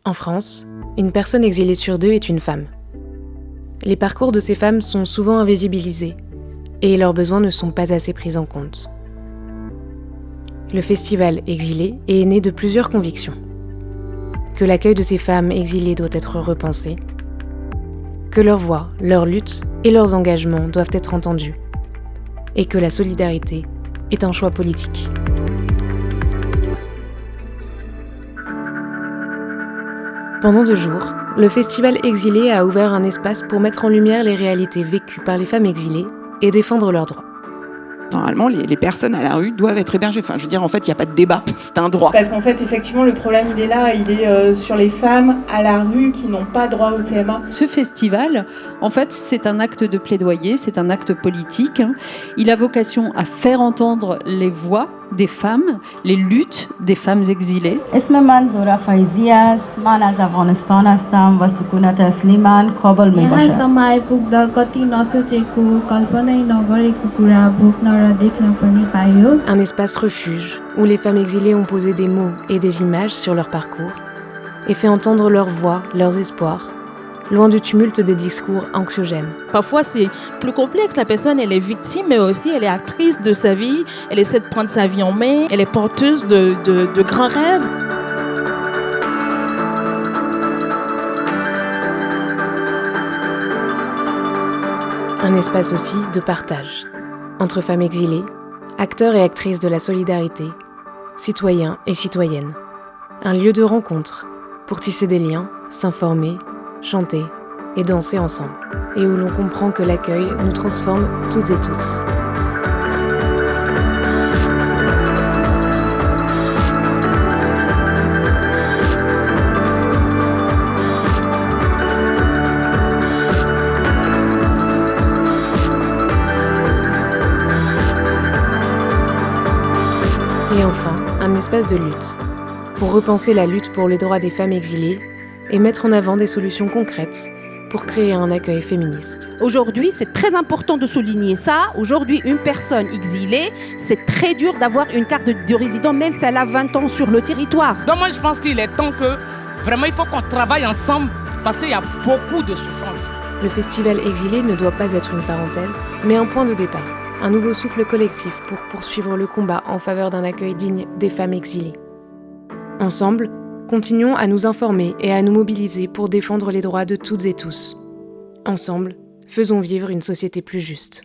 En France, une personne exilée sur 2 est une femme. Les parcours de ces femmes sont souvent invisibilisés et leurs besoins ne sont pas assez pris en compte. Le festival Exilées est né de plusieurs convictions. Que l'accueil de ces femmes exilées doit être repensé, que leurs voix, leurs luttes et leurs engagements doivent être entendus, et que la solidarité est un choix politique. Pendant 2 jours, le festival Exilées a ouvert un espace pour mettre en lumière les réalités vécues par les femmes exilées et défendre leurs droits. Normalement, les personnes à la rue doivent être hébergées. Enfin, je veux dire, en fait, il n'y a pas de débat, c'est un droit. Parce qu'en fait, effectivement, le problème, il est là. Il est sur les femmes à la rue qui n'ont pas droit au CMA. Ce festival, en fait, c'est un acte de plaidoyer, c'est un acte politique. Il a vocation à faire entendre les voix des femmes, les luttes des femmes exilées. اسم من زهره فایزی است. من از افغانستان هستم و سکونت اصلی من کابل میباشد. यहाँसम्म आइपुग्दा कति नसोचेको कल्पनै नगरेको कुरा भोग्न र देख्न पनि पाइयो. Un espace refuge où les femmes exilées ont posé des mots et des images sur leur parcours et fait entendre leurs voix, leurs espoirs, loin du tumulte des discours anxiogènes. Parfois, c'est plus complexe. La personne, elle est victime, mais aussi elle est actrice de sa vie. Elle essaie de prendre sa vie en main. Elle est porteuse de grands rêves. Un espace aussi de partage, entre femmes exilées, acteurs et actrices de la solidarité, citoyens et citoyennes. Un lieu de rencontre pour tisser des liens, s'informer, chanter et danser ensemble, et où l'on comprend que l'accueil nous transforme toutes et tous. Et enfin, un espace de lutte, pour repenser la lutte pour les droits des femmes exilées et mettre en avant des solutions concrètes pour créer un accueil féministe. Aujourd'hui, c'est très important de souligner ça. Aujourd'hui, une personne exilée, c'est très dur d'avoir une carte de résident, même si elle a 20 ans sur le territoire. Donc moi, je pense qu'il est temps que, vraiment, il faut qu'on travaille ensemble parce qu'il y a beaucoup de souffrance. Le festival Exilées ne doit pas être une parenthèse, mais un point de départ. Un nouveau souffle collectif pour poursuivre le combat en faveur d'un accueil digne des femmes exilées. Ensemble, continuons à nous informer et à nous mobiliser pour défendre les droits de toutes et tous. Ensemble, faisons vivre une société plus juste.